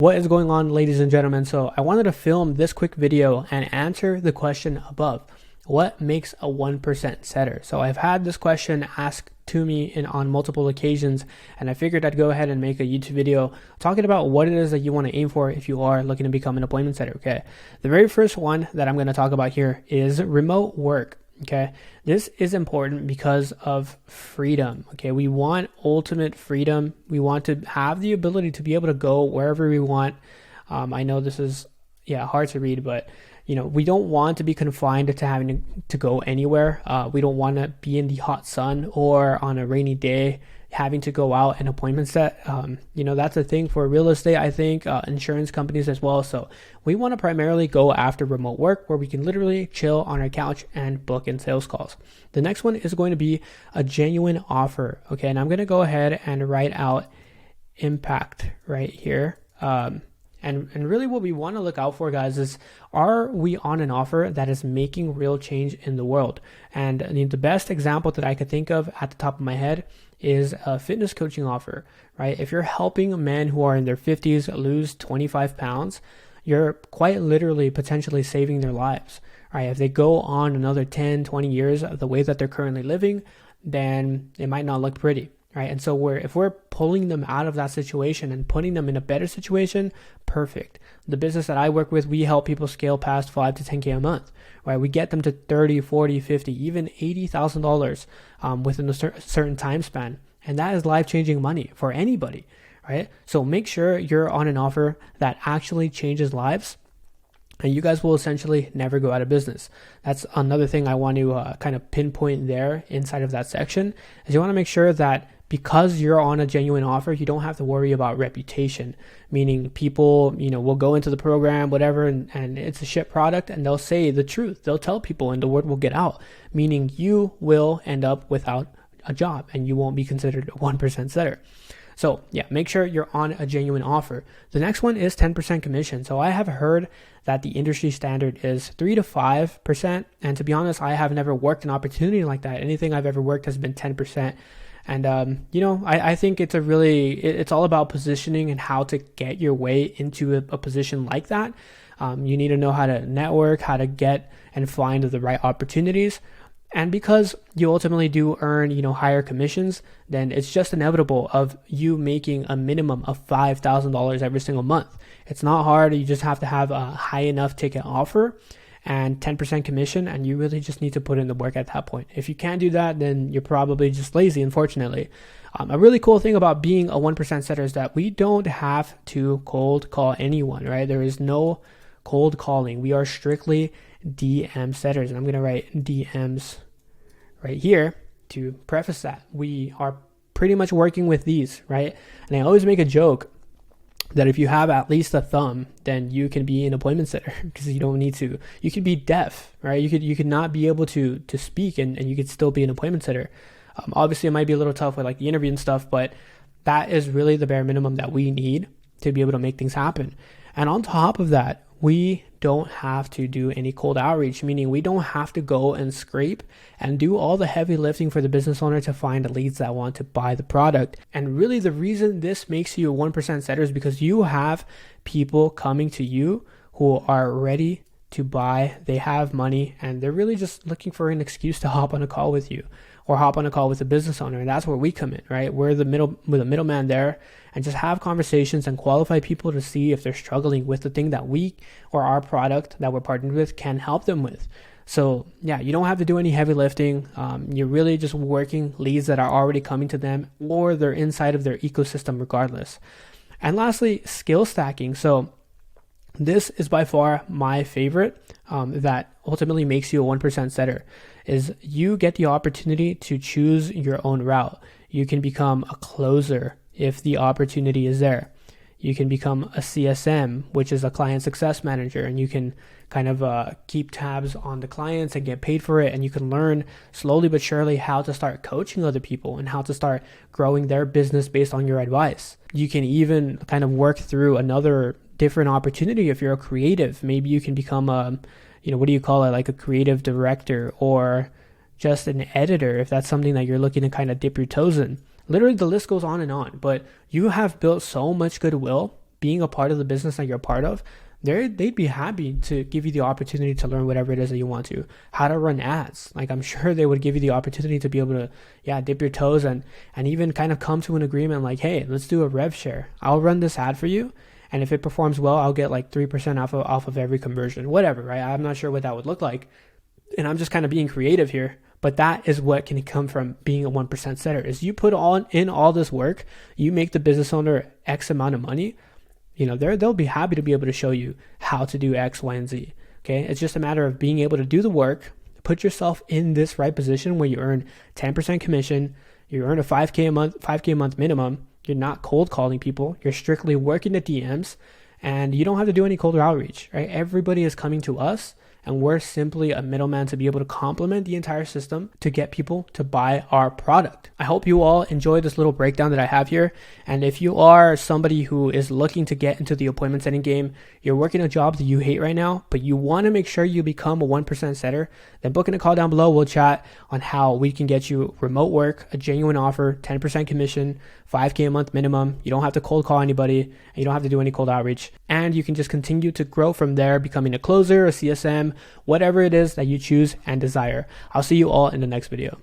What is going on, ladies and gentlemen? So I wanted to film this quick video and answer the question above. What makes a 1% setter? So I've had this question asked to me on multiple occasions, and I figured I'd go ahead and make a YouTube video talking about what it is that you want to aim for if you are looking to become an appointment setter. Okay, the very first one that I'm going to talk about here is remote work. Okay, this is important because of freedom. Okay, we want ultimate freedom. We want to have the ability to be able to go wherever we want. I know this is hard to read, but we don't want to be confined to having to go anywhere. We don't want to be in the hot sun or on a rainy day having to go out and appointment set. That's a thing for real estate, I think, insurance companies as well. So we want to primarily go after remote work where we can literally chill on our couch and book in sales calls. The next one is going to be a genuine offer. Okay, and I'm going to go ahead and write out impact right here. And really what we want to look out for, guys, is are we on an offer that is making real change in the world? And the best example that I could think of at the top of my head is a fitness coaching offer, right? If you're helping men who are in their 50s lose 25 pounds, you're quite literally potentially saving their lives, right? If they go on another 10, 20 years of the way that they're currently living, then it might not look pretty. Right. And so if we're pulling them out of that situation and putting them in a better situation, perfect. The business that I work with, we help people scale past 5 to 10K a month, right? We get them to 30, 40, 50, even $80,000 within a certain time span. And that is life-changing money for anybody, right? So make sure you're on an offer that actually changes lives, and you guys will essentially never go out of business. That's another thing I want to kind of pinpoint there inside of that section, is you want to make sure that because you're on a genuine offer, you don't have to worry about reputation, meaning people, will go into the program, whatever, and it's a shit product, and they'll say the truth. They'll tell people and the word will get out, meaning you will end up without a job and you won't be considered a 1% setter. So make sure you're on a genuine offer. The next one is 10% commission. So I have heard that the industry standard is 3 to 5%. And to be honest, I have never worked an opportunity like that. Anything I've ever worked has been 10%. And, I think it's all about positioning and how to get your way into a position like that. You need to know how to network, how to get and find the right opportunities. And because you ultimately do earn, higher commissions, then it's just inevitable of you making a minimum of $5,000 every single month. It's not hard. You just have to have a high enough ticket offer and 10% commission, and you really just need to put in the work at that point. If you can't do that, then you're probably just lazy, unfortunately. A really cool thing about being a 1% setter is that we don't have to cold call anyone, right? There is no cold calling. We are strictly DM setters, and I'm going to write DMs right here to preface that. We are pretty much working with these, right? And I always make a joke that if you have at least a thumb, then you can be an appointment setter because you don't need to. You could be deaf, right? You could not be able to speak and you could still be an appointment setter. Obviously, it might be a little tough with like the interview and stuff, but that is really the bare minimum that we need to be able to make things happen. And on top of that, we don't have to do any cold outreach, meaning we don't have to go and scrape and do all the heavy lifting for the business owner to find leads that want to buy the product. And really the reason this makes you a 1% setter is because you have people coming to you who are ready to buy, they have money, and they're really just looking for an excuse to hop on a call with you or hop on a call with a business owner. And that's where we come in, right? We're the middleman there, and just have conversations and qualify people to see if they're struggling with the thing that we or our product that we're partnered with can help them with. So you don't have to do any heavy lifting. You're really just working leads that are already coming to them or they're inside of their ecosystem regardless. And lastly, skill stacking. So this is by far my favorite, that ultimately makes you a 1% setter, is you get the opportunity to choose your own route. You can become a closer if the opportunity is there. You can become a CSM, which is a client success manager, and you can kind of keep tabs on the clients and get paid for it. And you can learn slowly but surely how to start coaching other people and how to start growing their business based on your advice. You can even kind of work through another different opportunity if you're a creative. Maybe you can become like a creative director or just an editor if that's something that you're looking to kind of dip your toes in. Literally, the list goes on and on, but you have built so much goodwill being a part of the business that you're a part of, they'd be happy to give you the opportunity to learn whatever it is that you want to. How to run ads. Like, I'm sure they would give you the opportunity to be able to, dip your toes and even kind of come to an agreement like, hey, let's do a rev share. I'll run this ad for you. And if it performs well, I'll get like 3% off of every conversion, whatever, right? I'm not sure what that would look like. And I'm just kind of being creative here. But that is what can come from being a 1% setter, is you put in all this work, you make the business owner X amount of money, they'll be happy to be able to show you how to do X, Y, and Z. Okay. It's just a matter of being able to do the work, put yourself in this right position where you earn 10% commission, you earn a 5K a month minimum. You're not cold calling people. You're strictly working the DMs, and you don't have to do any cold outreach, right? Everybody is coming to us, and we're simply a middleman to be able to complement the entire system to get people to buy our product. I hope you all enjoyed this little breakdown that I have here. And if you are somebody who is looking to get into the appointment setting game, you're working a job that you hate right now, but you want to make sure you become a 1% setter, then book in a call down below. We'll chat on how we can get you remote work, a genuine offer, 10% commission, 5K a month minimum. You don't have to cold call anybody, and you don't have to do any cold outreach. And you can just continue to grow from there, becoming a closer, a CSM, whatever it is that you choose and desire. I'll see you all in the next video.